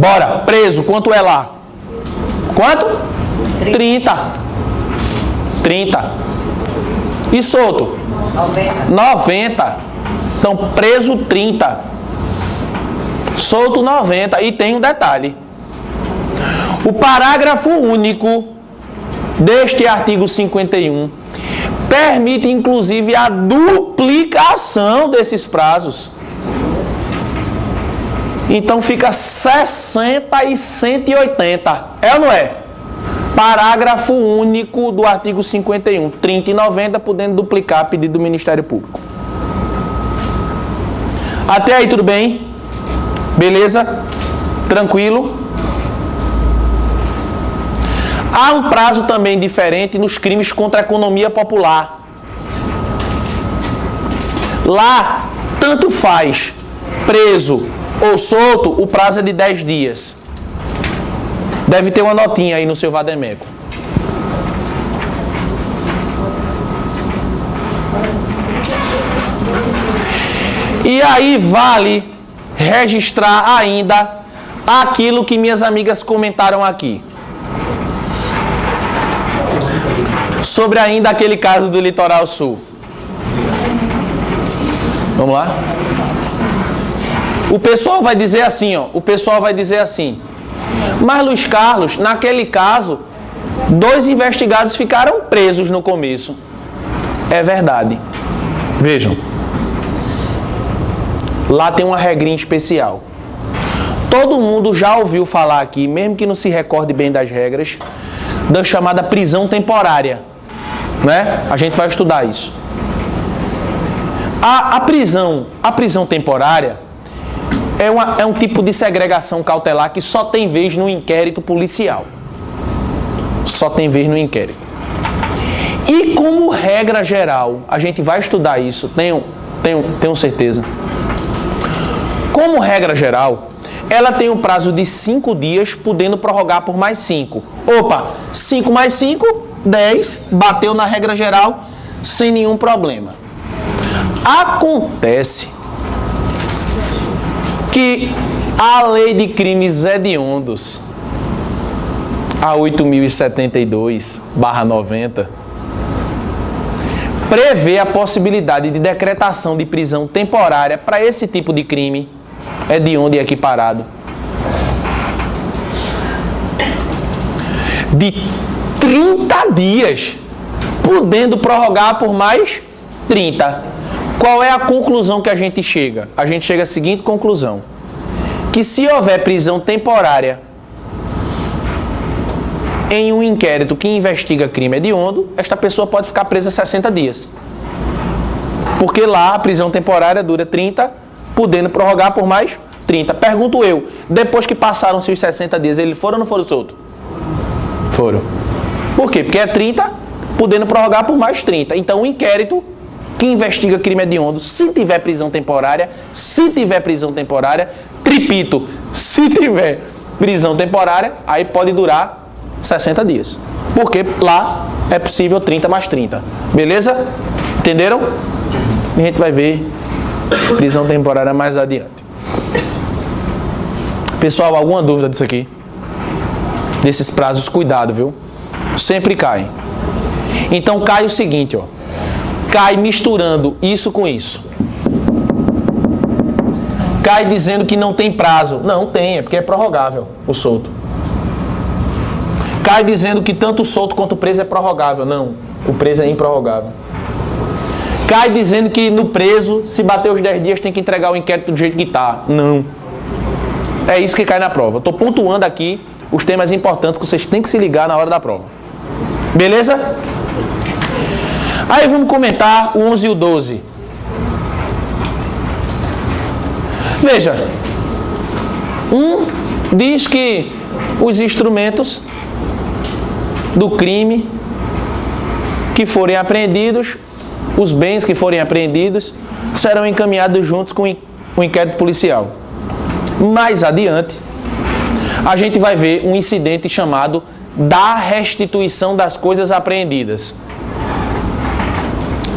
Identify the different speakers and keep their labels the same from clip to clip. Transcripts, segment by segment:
Speaker 1: Bora, preso, quanto é lá? Quanto? 30. 30. E solto? 90. Então, preso 30. Solto 90. E tem um detalhe. O parágrafo único deste artigo 51 permite, inclusive, a duplicação desses prazos. Então, fica 60 e 180. É ou não é? Parágrafo único do artigo 51. 30 e 90, podendo duplicar pedido do Ministério Público. Até aí, tudo bem? Beleza? Tranquilo? Há um prazo também diferente nos crimes contra a economia popular. Lá, tanto faz preso ou solto, o prazo é de 10 dias. Deve ter uma notinha aí no seu vademécum. E aí vale registrar ainda aquilo que minhas amigas comentaram aqui. Sobre ainda aquele caso do Litoral Sul. Vamos lá? O pessoal vai dizer assim, ó. O pessoal vai dizer assim. Mas, Luiz Carlos, naquele caso, 2 investigados ficaram presos no começo. É verdade. Vejam. Lá tem uma regrinha especial. Todo mundo já ouviu falar aqui, mesmo que não se recorde bem das regras, da chamada prisão temporária. Né? A gente vai estudar isso. A prisão temporária é um tipo de segregação cautelar que só tem vez no inquérito policial. Só tem vez no inquérito. E como regra geral, a gente vai estudar isso, tenho certeza. Como regra geral, ela tem um prazo de 5 dias, podendo prorrogar por mais 5. Opa, 5 mais 5, 10, bateu na regra geral, sem nenhum problema. Acontece que a Lei de Crimes Hediondos, a 8.072/90, prevê a possibilidade de decretação de prisão temporária para esse tipo de crime hediondo e equiparado de 30 dias, podendo prorrogar por mais 30. Qual é a conclusão que a gente chega? A gente chega à seguinte conclusão: que se houver prisão temporária em um inquérito que investiga crime hediondo, esta pessoa pode ficar presa 60 dias. Porque lá a prisão temporária dura 30, podendo prorrogar por mais 30. Pergunto eu, depois que passaram-se os 60 dias, eles foram ou não foram soltos? Foram. Por quê? Porque é 30, podendo prorrogar por mais 30. Então o inquérito que investiga crime hediondo, se tiver prisão temporária, repito, se tiver prisão temporária, aí pode durar 60 dias. Porque lá é possível 30 mais 30. Beleza? Entenderam? A gente vai ver prisão temporária mais adiante. Pessoal, alguma dúvida disso aqui? Desses prazos, cuidado, viu? Sempre cai. Então cai o seguinte, ó. Cai misturando isso com isso. Cai dizendo que não tem prazo. Não tem, é porque é prorrogável o solto. Cai dizendo que tanto o solto quanto o preso é prorrogável. Não, o preso é improrrogável. Cai dizendo que no preso, se bater os 10 dias, tem que entregar o inquérito do jeito que está. Não. É isso que cai na prova. Estou pontuando aqui os temas importantes que vocês têm que se ligar na hora da prova. Beleza? Aí vamos comentar o 11 e o 12. Veja. Diz que os instrumentos do crime que forem apreendidos, os bens que forem apreendidos, serão encaminhados juntos com o inquérito policial. Mais adiante, a gente vai ver um incidente chamado da restituição das coisas apreendidas.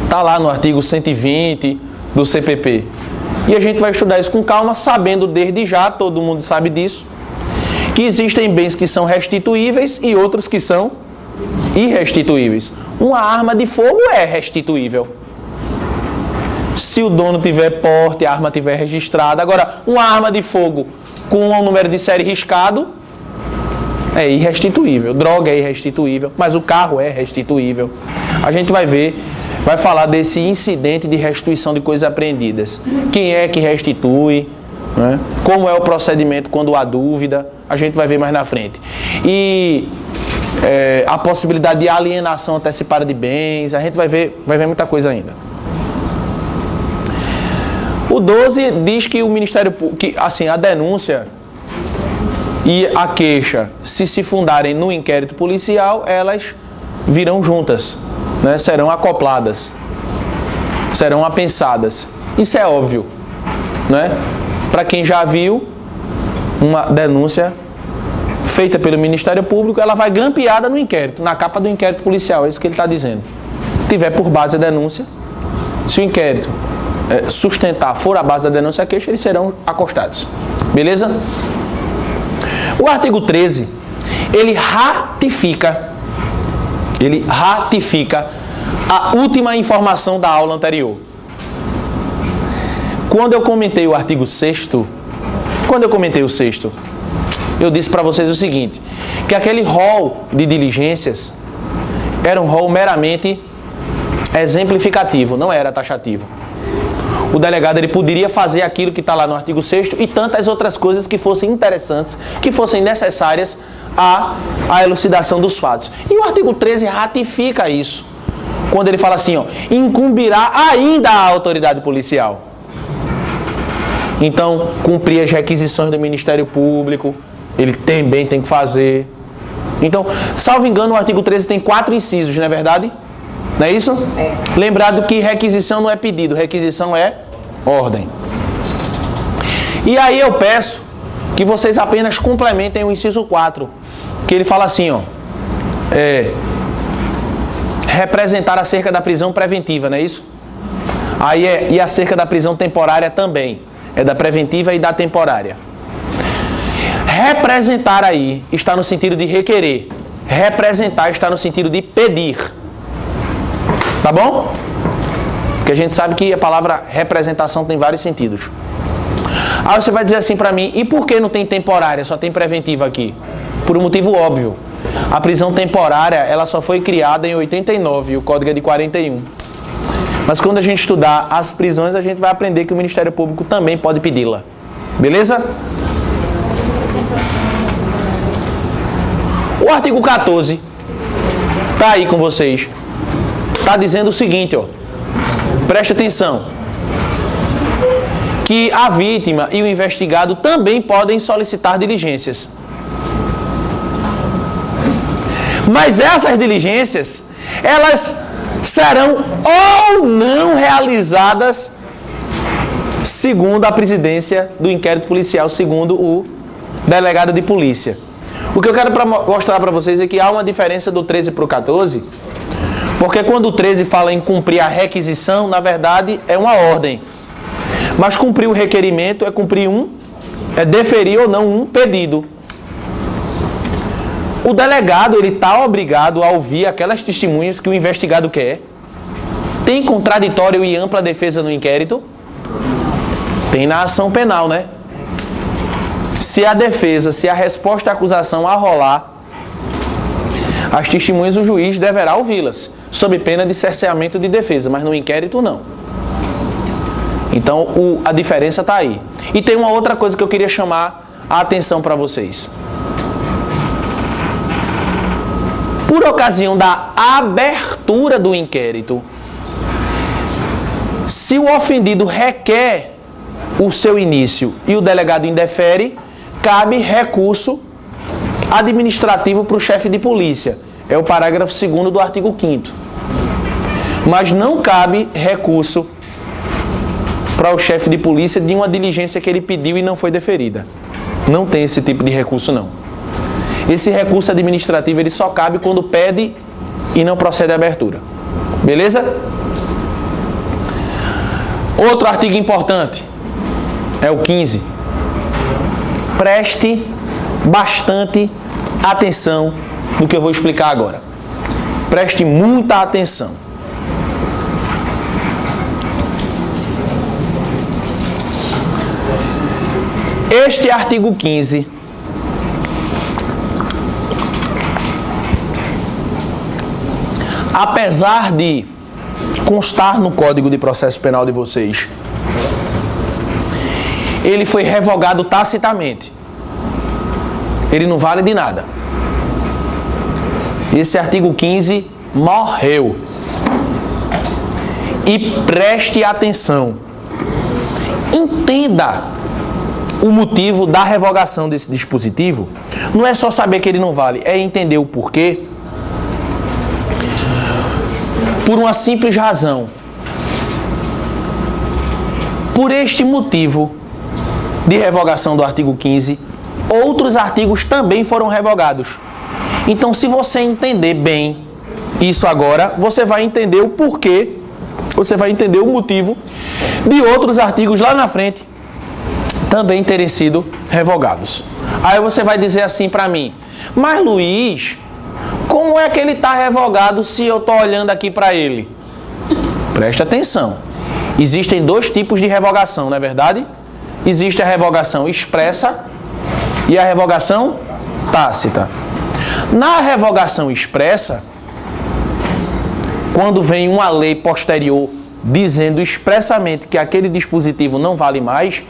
Speaker 1: Está lá no artigo 120 do CPP. E a gente vai estudar isso com calma, sabendo desde já, todo mundo sabe disso, que existem bens que são restituíveis e outros que são irrestituíveis. Uma arma de fogo é restituível, se o dono tiver porte, a arma tiver registrada. Agora, uma arma de fogo com um número de série riscado é irrestituível. Droga é irrestituível, mas o carro é restituível. A gente vai ver, vai falar desse incidente de restituição de coisas apreendidas. Quem é que restitui, né? Como é o procedimento quando há dúvida, a gente vai ver mais na frente. E a possibilidade de alienação antecipada de bens, a gente vai ver muita coisa ainda. O 12 diz que o Ministério Público, que assim, a denúncia e a queixa, se fundarem no inquérito policial, elas virão juntas, né? Serão acopladas, serão apensadas. Isso é óbvio, né? Para quem já viu uma denúncia feita pelo Ministério Público, ela vai grampeada no inquérito, na capa do inquérito policial, é isso que ele está dizendo. Tiver por base a denúncia, se o inquérito sustentar for a base da denúncia e a queixa, eles serão acostados. Beleza? O artigo 13, ele ratifica a última informação da aula anterior. Quando eu comentei o artigo 6º, eu disse para vocês o seguinte, que aquele rol de diligências era um rol meramente exemplificativo, não era taxativo. O delegado ele poderia fazer aquilo que está lá no artigo 6º e tantas outras coisas que fossem interessantes, que fossem necessárias à elucidação dos fatos. E o artigo 13 ratifica isso, quando ele fala assim, ó, incumbirá ainda a autoridade policial. Então, cumprir as requisições do Ministério Público, ele também tem que fazer. Então, salvo engano, o artigo 13 tem 4 incisos, não é verdade? Não é isso? É. Lembrado que requisição não é pedido, requisição é ordem. E aí eu peço que vocês apenas complementem o inciso 4, que ele fala assim, ó, representar acerca da prisão preventiva, não é isso? Aí e acerca da prisão temporária também, é da preventiva e da temporária. Representar aí está no sentido de requerer, representar está no sentido de pedir. Tá bom? Porque a gente sabe que a palavra representação tem vários sentidos. Aí você vai dizer assim pra mim, e por que não tem temporária, só tem preventiva aqui? Por um motivo óbvio. A prisão temporária, ela só foi criada em 89 e o código é de 41. Mas quando a gente estudar as prisões, a gente vai aprender que o Ministério Público também pode pedi-la. Beleza? O artigo 14 tá aí com vocês. Está dizendo o seguinte, ó, preste atenção, que a vítima e o investigado também podem solicitar diligências. Mas essas diligências, elas serão ou não realizadas segundo a presidência do inquérito policial, segundo o delegado de polícia. O que eu quero mostrar para vocês é que há uma diferença do 13 para o 14, porque quando o 13 fala em cumprir a requisição, na verdade é uma ordem. Mas cumprir o requerimento é deferir ou não um pedido. O delegado, ele está obrigado a ouvir aquelas testemunhas que o investigado quer. Tem contraditório e ampla defesa no inquérito? Tem na ação penal, né? Se a defesa, se a resposta à acusação arrolar, as testemunhas o juiz deverá ouvi-las, sob pena de cerceamento de defesa, mas no inquérito não. Então a diferença está aí. E tem uma outra coisa que eu queria chamar a atenção para vocês. Por ocasião da abertura do inquérito, se o ofendido requer o seu início e o delegado indefere, cabe recurso administrativo para o chefe de polícia. É o parágrafo 2º do artigo 5º. Mas não cabe recurso para o chefe de polícia de uma diligência que ele pediu e não foi deferida. Não tem esse tipo de recurso, não. Esse recurso administrativo ele só cabe quando pede e não procede à abertura. Beleza? Outro artigo importante é o 15. Preste bastante atenção no que eu vou explicar agora. Preste muita atenção. Este artigo 15 apesar de constar no Código de Processo Penal de vocês, ele foi revogado tacitamente. Ele não vale de nada. Esse artigo 15 morreu. E preste atenção. Entenda o motivo da revogação desse dispositivo. Não é só saber que ele não vale, é entender o porquê. Por uma simples razão. Por este motivo de revogação do artigo 15, outros artigos também foram revogados. Então, se você entender bem isso agora, você vai entender o porquê, você vai entender o motivo de outros artigos lá na frente também terem sido revogados. Aí você vai dizer assim para mim, mas Luiz, como é que ele está revogado se eu estou olhando aqui para ele? Preste atenção. Existem dois tipos de revogação, não é verdade? Existe a revogação expressa e a revogação tácita. Na revogação expressa, quando vem uma lei posterior dizendo expressamente que aquele dispositivo não vale mais,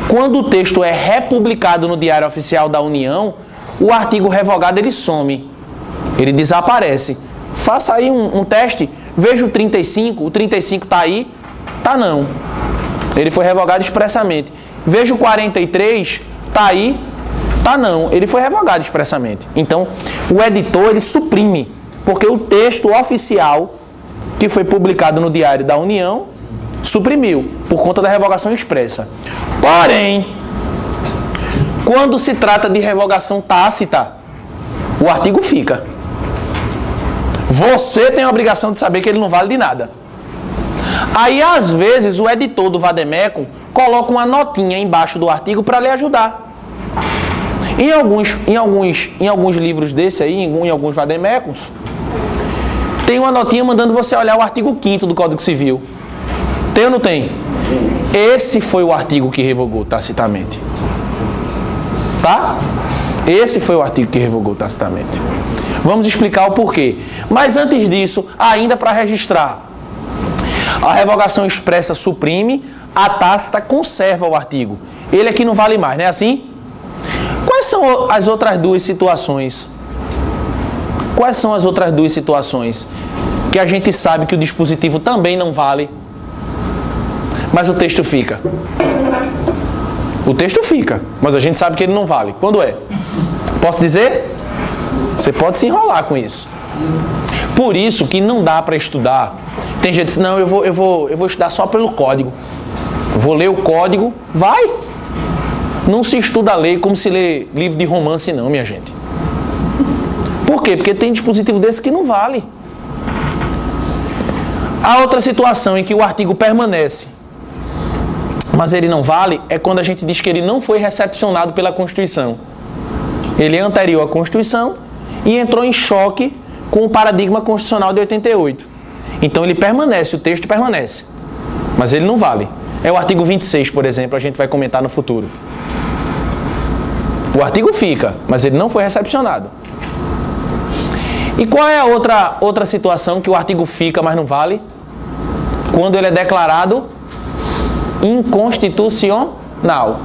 Speaker 1: quando o texto é republicado no Diário Oficial da União, o artigo revogado ele some. Ele desaparece. Faça aí um teste, veja o 35 está aí? Tá não. Ele foi revogado expressamente. Veja o 43, tá aí? Tá não. Ele foi revogado expressamente. Então, o editor ele suprime, porque o texto oficial que foi publicado no Diário da União suprimiu, por conta da revogação expressa. Porém, quando se trata de revogação tácita, o artigo fica. Você tem a obrigação de saber que ele não vale de nada. Aí, às vezes, o editor do Vademecum coloca uma notinha embaixo do artigo para lhe ajudar. Em alguns livros desse aí, em alguns Vademecums, tem uma notinha mandando você olhar o artigo 5º do Código Civil. Tem ou não tem? Esse foi o artigo que revogou tacitamente. Tá? Esse foi o artigo que revogou tacitamente. Vamos explicar o porquê. Mas antes disso, ainda para registrar, a revogação expressa suprime, a tácita conserva o artigo. Ele aqui não vale mais, não é assim? Quais são as outras duas situações? Quais são as outras duas situações que a gente sabe que o dispositivo também não vale, mas o texto fica? O texto fica, mas a gente sabe que ele não vale. Quando é? Posso dizer? Você pode se enrolar com isso. Por isso que não dá para estudar. Tem gente que diz, não, eu vou estudar só pelo código. Vou ler o código. Vai! Não se estuda a lei como se lê livro de romance não, minha gente. Por quê? Porque tem dispositivo desse que não vale. A outra situação em que o artigo permanece, mas ele não vale, é quando a gente diz que ele não foi recepcionado pela Constituição. Ele é anterior à Constituição e entrou em choque com o paradigma constitucional de 88. Então ele permanece, o texto permanece, mas ele não vale. É o artigo 26, por exemplo, a gente vai comentar no futuro. O artigo fica, mas ele não foi recepcionado. E qual é a outra situação que o artigo fica, mas não vale? Quando ele é declarado inconstitucional.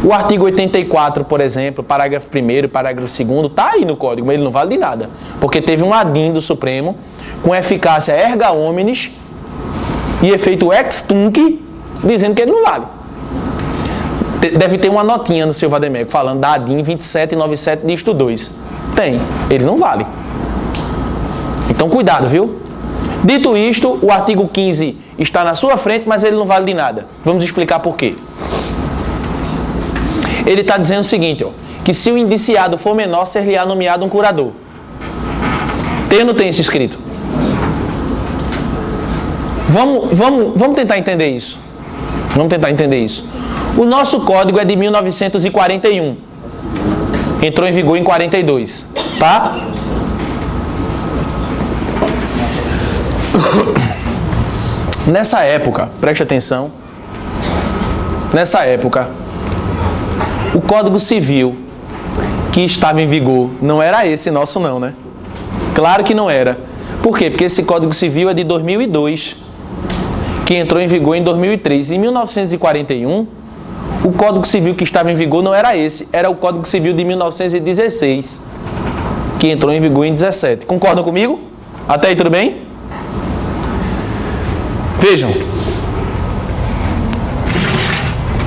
Speaker 1: O artigo 84, por exemplo, parágrafo 1º, parágrafo 2º, está aí no Código, mas ele não vale de nada. Porque teve um ADIM do Supremo com eficácia erga omnes e efeito ex tunc, dizendo que ele não vale. Deve ter uma notinha no seu Vademecum falando da ADIM 2797 dígito 2. Tem, ele não vale. Então cuidado, viu? Dito isto, o artigo 15 está na sua frente, mas ele não vale de nada. Vamos explicar por quê. Ele está dizendo o seguinte, ó, que se o indiciado for menor, ser-lhe-á nomeado um curador. Tem ou não tem isso escrito? Vamos tentar entender isso. Vamos tentar entender isso. O nosso código é de 1941. Entrou em vigor em 42, tá? Nessa época, preste atenção, nessa época, o Código Civil que estava em vigor não era esse nosso não, né? Claro que não era. Por quê? Porque esse Código Civil é de 2002, que entrou em vigor em 2003. Em 1941, o Código Civil que estava em vigor não era esse, era o Código Civil de 1916, que entrou em vigor em 17. Concordam comigo? Até aí tudo bem? Vejam,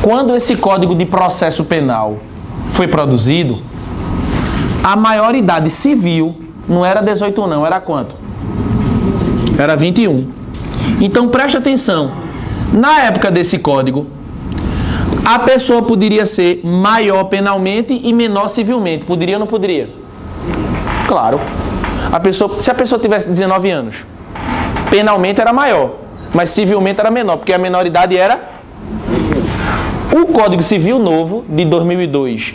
Speaker 1: quando esse Código de Processo Penal foi produzido, a maioridade civil não era 18 não, era quanto? Era 21. Então preste atenção, na época desse código, a pessoa poderia ser maior penalmente e menor civilmente. Poderia ou não poderia? Claro. Se a pessoa tivesse 19 anos, penalmente era maior, mas civilmente era menor, porque a menoridade era... O Código Civil novo, de 2002,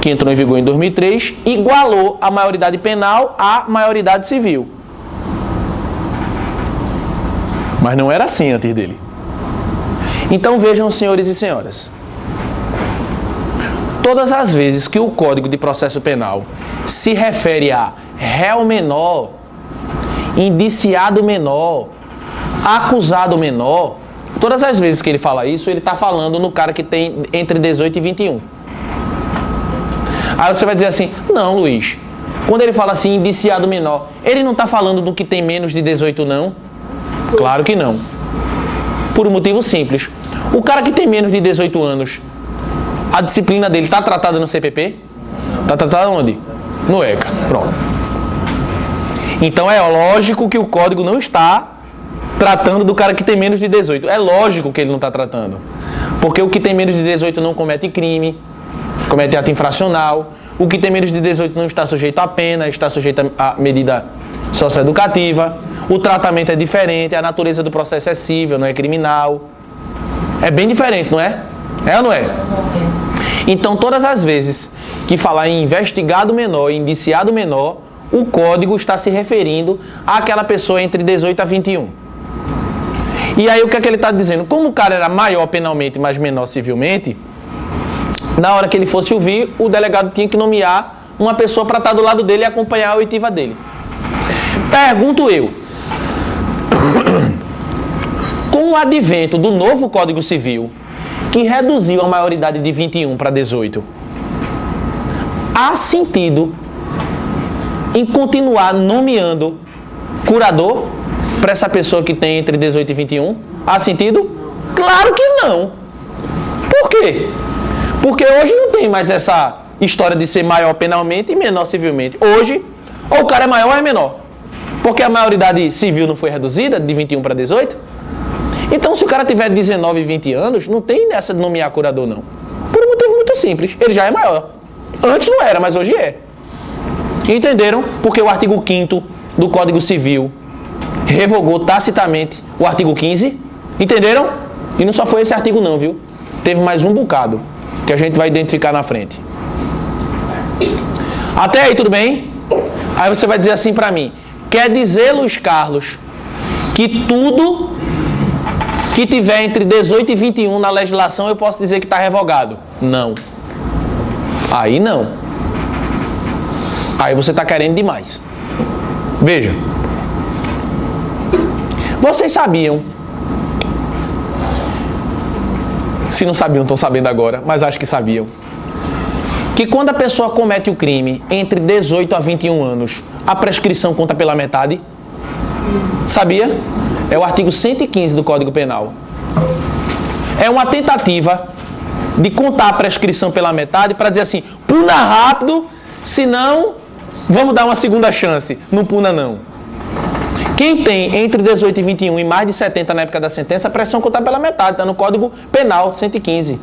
Speaker 1: que entrou em vigor em 2003, igualou a maioridade penal à maioridade civil. Mas não era assim antes dele. Então vejam, senhores e senhoras, todas as vezes que o Código de Processo Penal se refere a réu menor, indiciado menor, acusado menor, todas as vezes que ele fala isso, ele está falando no cara que tem entre 18 e 21. Aí você vai dizer assim, não, Luiz, quando ele fala assim, indiciado menor, ele não está falando do que tem menos de 18 não? Claro que não. Por um motivo simples. O cara que tem menos de 18 anos, a disciplina dele está tratada no CPP? Está tratada onde? No ECA. Pronto. Então é lógico que o código não está tratando do cara que tem menos de 18. É lógico que ele não está tratando. Porque o que tem menos de 18 não comete crime, comete ato infracional. O que tem menos de 18 não está sujeito a pena, está sujeito a medida socioeducativa. O tratamento é diferente, a natureza do processo é cível, não é criminal. É bem diferente, não é? É ou não é? Então, todas as vezes que falar em investigado menor e indiciado menor, o código está se referindo àquela pessoa entre 18 a 21. E aí o que é que ele está dizendo? Como o cara era maior penalmente, mas menor civilmente, na hora que ele fosse ouvir, o delegado tinha que nomear uma pessoa para estar do lado dele e acompanhar a oitiva dele. Pergunto eu, com o advento do novo Código Civil, que reduziu a maioridade de 21 para 18, há sentido em continuar nomeando curador para essa pessoa que tem entre 18 e 21? Há sentido? Claro que não. Por quê? Porque hoje não tem mais essa história de ser maior penalmente e menor civilmente. Hoje, ou o cara é maior ou é menor. Porque a maioridade civil não foi reduzida de 21 para 18. Então, se o cara tiver 19 e 20 anos, não tem nessa de nomear curador, não. Por um motivo muito simples. Ele já é maior. Antes não era, mas hoje é. Entenderam? Porque o artigo 5º do Código Civil revogou tacitamente o artigo 15. Entenderam? E não só foi esse artigo não, viu? Teve mais um bocado que a gente vai identificar na frente. Até aí, tudo bem? Aí você vai dizer assim pra mim, quer dizer, Luiz Carlos, que tudo que tiver entre 18 e 21 na legislação eu posso dizer que está revogado? Não. Aí não. Aí você está querendo demais. Veja. Vocês sabiam, se não sabiam, estão sabendo agora, mas acho que sabiam, que quando a pessoa comete o crime entre 18 a 21 anos, a prescrição conta pela metade? Sabia? É o artigo 115 do Código Penal. É uma tentativa de contar a prescrição pela metade para dizer assim, puna rápido, senão vamos dar uma segunda chance. Não puna não. Quem tem entre 18 e 21 e mais de 70 na época da sentença, a prescrição conta pela metade, está no Código Penal 115.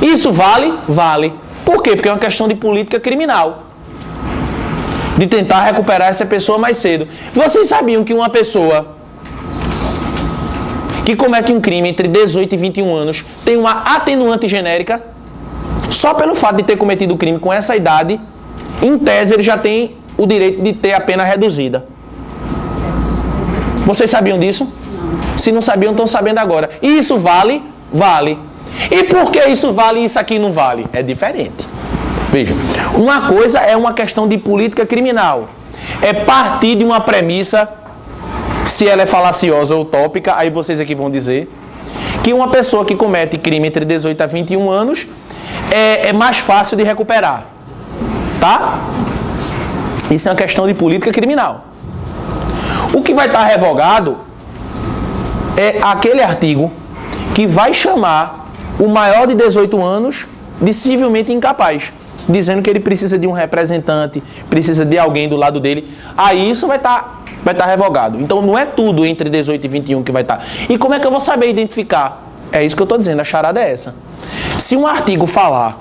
Speaker 1: Isso vale? Vale. Por quê? Porque é uma questão de política criminal. De tentar recuperar essa pessoa mais cedo. Vocês sabiam que uma pessoa que comete um crime entre 18 e 21 anos tem uma atenuante genérica? Só pelo fato de ter cometido o crime com essa idade, em tese ele já tem o direito de ter a pena reduzida. Vocês sabiam disso? Não. Se não sabiam, estão sabendo agora. E isso vale? Vale. E por que isso vale e isso aqui não vale? É diferente. Veja, uma coisa é uma questão de política criminal. É partir de uma premissa, se ela é falaciosa ou utópica, aí vocês aqui vão dizer, que uma pessoa que comete crime entre 18 a 21 anos é mais fácil de recuperar. Tá? Isso é uma questão de política criminal. O que vai estar revogado é aquele artigo que vai chamar o maior de 18 anos de civilmente incapaz, dizendo que ele precisa de um representante, precisa de alguém do lado dele. Aí isso vai estar revogado. Então não é tudo entre 18 e 21 que vai estar. E como é que eu vou saber identificar? É isso que eu estou dizendo, a charada é essa. Se um artigo falar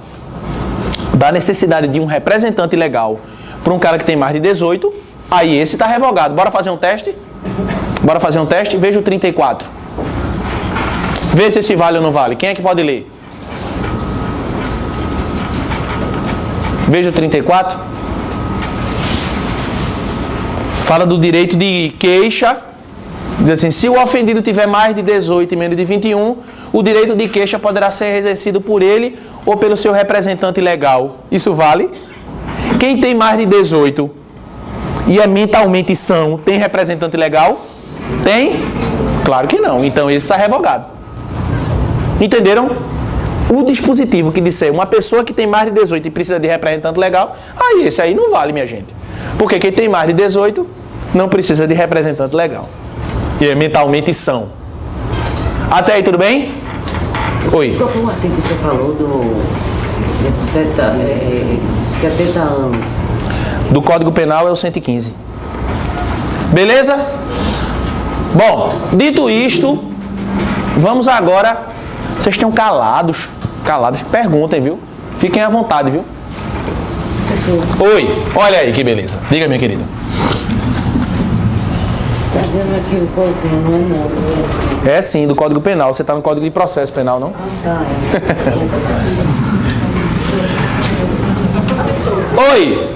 Speaker 1: da necessidade de um representante legal para um cara que tem mais de 18, aí esse está revogado. Bora fazer um teste? Bora fazer um teste? Veja o 34. Veja se esse vale ou não vale. Quem é que pode ler? Veja o 34. Fala do direito de queixa. Diz assim, se o ofendido tiver mais de 18 e menos de 21, o direito de queixa poderá ser exercido por ele ou pelo seu representante legal. Isso vale? Quem tem mais de 18 e é mentalmente são, tem representante legal? Tem? Claro que não. Então esse está revogado. Entenderam? O dispositivo que disser uma pessoa que tem mais de 18 e precisa de representante legal, aí esse aí não vale, minha gente. Porque quem tem mais de 18 não precisa de representante legal. E é mentalmente são. Até aí, tudo bem? Oi.
Speaker 2: Qual foi o artigo que você falou do 70 anos?
Speaker 1: Do Código Penal é o 115. Beleza? Bom, dito isto, vamos agora. Vocês estão calados. Calados, perguntem, viu? Fiquem à vontade, viu? Oi, olha aí que beleza. Diga, minha querida.
Speaker 2: Tá vendo aqui o cozinho, não é não?
Speaker 1: É sim, do Código Penal. Você está no Código de Processo Penal, não?
Speaker 2: Ah, tá.
Speaker 1: Oi.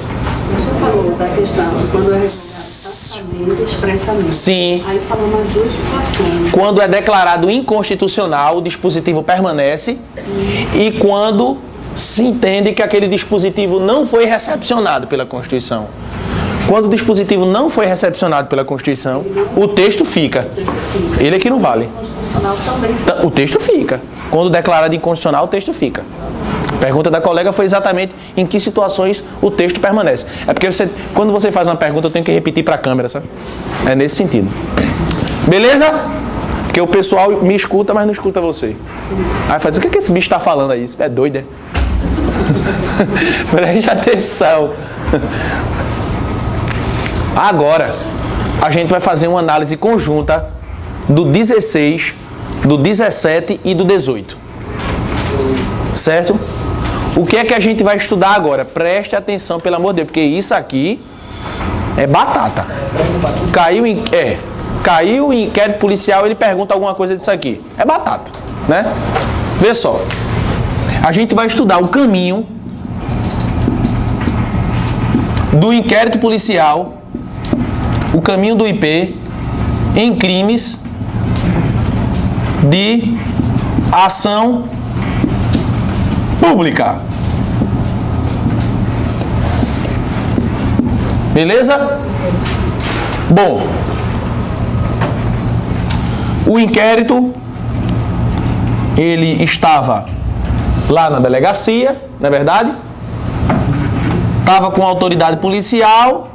Speaker 3: Você falou da questão quando é revogado expressamente.
Speaker 1: Sim.
Speaker 3: Aí falou mais duas situações.
Speaker 1: Quando é declarado inconstitucional, o dispositivo permanece. E quando se entende que aquele dispositivo não foi recepcionado pela Constituição. Quando o dispositivo não foi recepcionado pela Constituição, o texto fica. Ele é que não vale. O texto fica. Quando declarado inconstitucional, o texto fica. A pergunta da colega foi exatamente em que situações o texto permanece. É porque quando você faz uma pergunta, eu tenho que repetir para a câmera, sabe? É nesse sentido. Beleza? Porque o pessoal me escuta, mas não escuta você. Aí faz, o que esse bicho está falando aí? Isso é doido, é? Preste atenção. Agora, a gente vai fazer uma análise conjunta do 16, do 17 e do 18. Certo? O que é que a gente vai estudar agora? Preste atenção, pelo amor de Deus, porque isso aqui é batata. Caiu o inquérito policial, ele pergunta alguma coisa disso aqui. É batata, né? Vê só. A gente vai estudar o caminho do inquérito policial, o caminho do IP em crimes de ação pública. Beleza? Bom, o inquérito ele estava lá na delegacia, não é verdade? Estava com a autoridade policial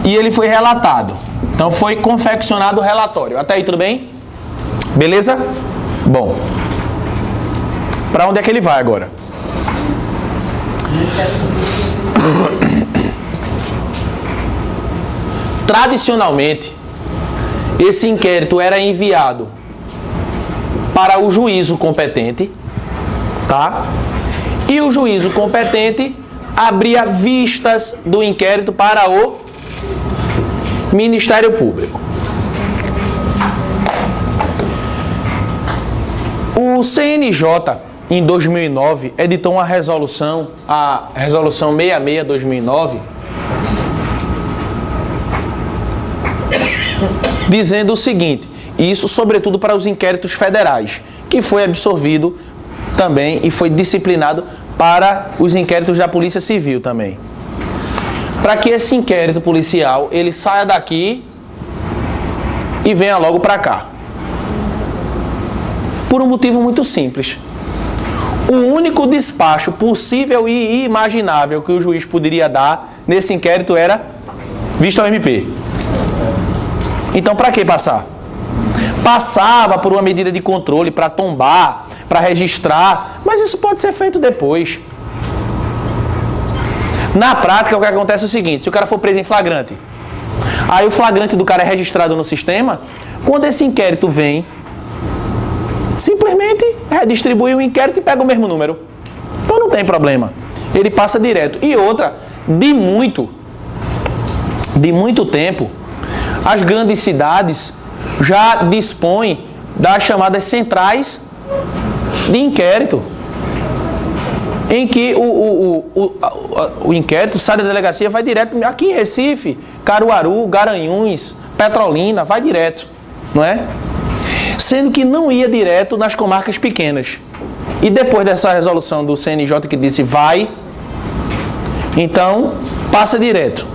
Speaker 1: e ele foi relatado. Então foi confeccionado o relatório. Até aí tudo bem? Beleza? Bom. Para onde é que ele vai agora? Tradicionalmente, esse inquérito era enviado para o juízo competente, tá? E o juízo competente abria vistas do inquérito para o Ministério Público. O CNJ, em 2009, editou uma resolução, a Resolução 66/2009, dizendo o seguinte, e isso sobretudo para os inquéritos federais, que foi absorvido também e foi disciplinado para os inquéritos da Polícia Civil também. Para que esse inquérito policial, ele saia daqui e venha logo para cá. Por um motivo muito simples. O único despacho possível e imaginável que o juiz poderia dar nesse inquérito era visto ao MP. Então, para que passar? Passava por uma medida de controle para tombar, para registrar, mas isso pode ser feito depois. Na prática, o que acontece é o seguinte, se o cara for preso em flagrante, aí o flagrante do cara é registrado no sistema, quando esse inquérito vem, simplesmente redistribui o inquérito e pega o mesmo número. Então não tem problema. Ele passa direto. E outra, de muito tempo, as grandes cidades já dispõem das chamadas centrais de inquérito, em que o inquérito sai da delegacia, vai direto aqui em Recife, Caruaru, Garanhuns, Petrolina, vai direto, não é? Sendo que não ia direto nas comarcas pequenas. E depois dessa resolução do CNJ que disse vai, então passa direto.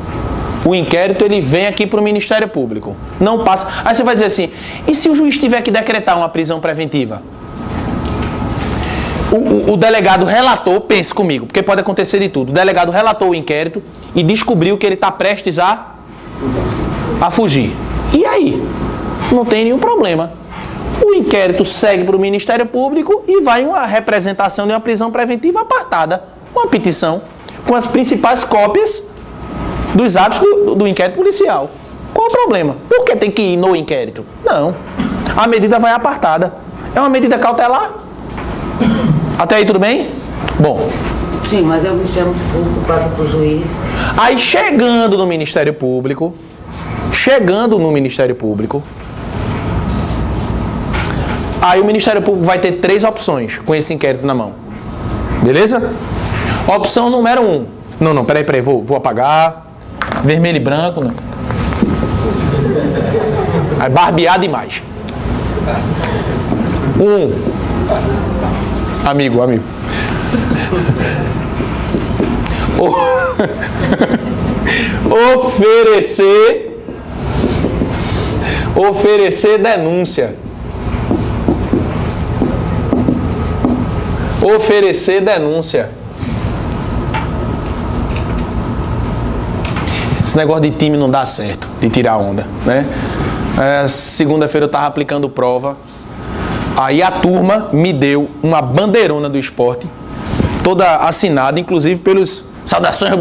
Speaker 1: O inquérito ele vem aqui para o Ministério Público. Não passa. Aí você vai dizer assim, e se o juiz tiver que decretar uma prisão preventiva? O delegado relatou, pense comigo, porque pode acontecer de tudo. O delegado relatou o inquérito e descobriu que ele está prestes a fugir. E aí? Não tem nenhum problema. O inquérito segue para o Ministério Público e vai uma representação de uma prisão preventiva apartada. Uma petição com as principais cópias dos atos do inquérito policial. Qual o problema? Por que tem que ir no inquérito? Não. A medida vai apartada. É uma medida cautelar. Até aí tudo bem? Bom.
Speaker 2: Sim, mas eu me chamo, passo para o juiz.
Speaker 1: Aí chegando no Ministério Público, aí o Ministério Público vai ter 3 opções com esse inquérito na mão. Beleza? Opção número 1. Não, peraí, vou apagar. Vermelho e branco, não. Aí barbear demais. 1. Amigo. Oferecer denúncia. Oferecer denúncia. Esse negócio de time não dá certo, de tirar onda, né? Segunda-feira eu estava aplicando prova. Aí a turma me deu uma bandeirona do esporte, toda assinada, inclusive pelos saudações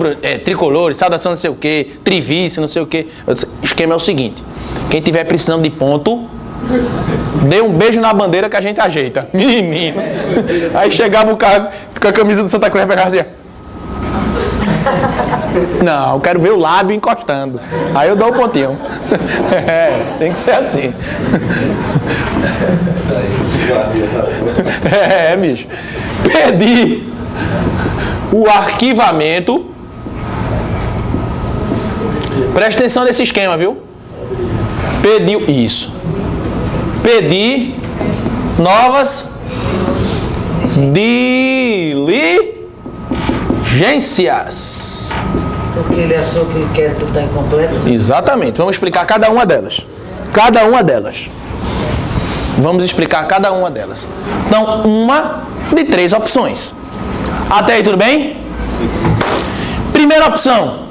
Speaker 1: tricolores, saudação não sei o que, trivice, não sei o que. O esquema é o seguinte, quem tiver precisando de ponto, dê um beijo na bandeira que a gente ajeita. Menino. Aí chegava o cara com a camisa do Santa Cruz e pegava assim. Não, eu quero ver o lábio encostando. Aí eu dou o pontinho. Tem que ser assim. Bicho. Pedi o arquivamento. Presta atenção nesse esquema, viu? Pediu isso. Pedi novas diligências.
Speaker 2: Porque ele achou que o inquérito está incompleto?
Speaker 1: Exatamente. Vamos explicar cada uma delas. Vamos explicar cada uma delas. Então, uma de 3 opções. Até aí, tudo bem? Primeira opção.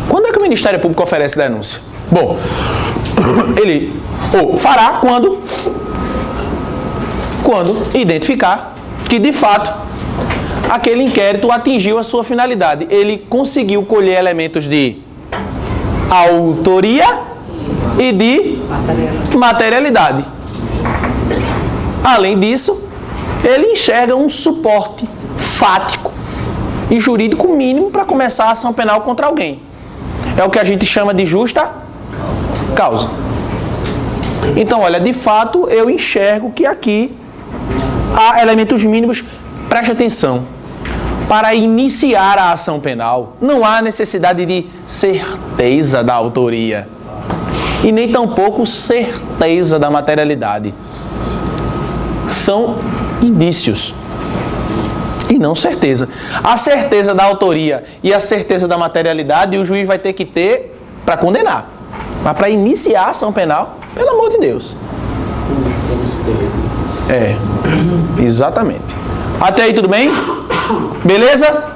Speaker 1: Quando é que o Ministério Público oferece denúncia? Bom, ele fará quando identificar que, de fato, aquele inquérito atingiu a sua finalidade. Ele conseguiu colher elementos de autoria e de materialidade. Além disso, ele enxerga um suporte fático e jurídico mínimo para começar a ação penal contra alguém. É o que a gente chama de justa causa. Então, olha, de fato, eu enxergo que aqui há elementos mínimos. Preste atenção. Para iniciar a ação penal, não há necessidade de certeza da autoria e nem tampouco certeza da materialidade. São indícios e não certeza. A certeza da autoria e a certeza da materialidade o juiz vai ter que ter para condenar. Mas para iniciar a ação penal, pelo amor de Deus. Exatamente. Até aí tudo bem? Beleza?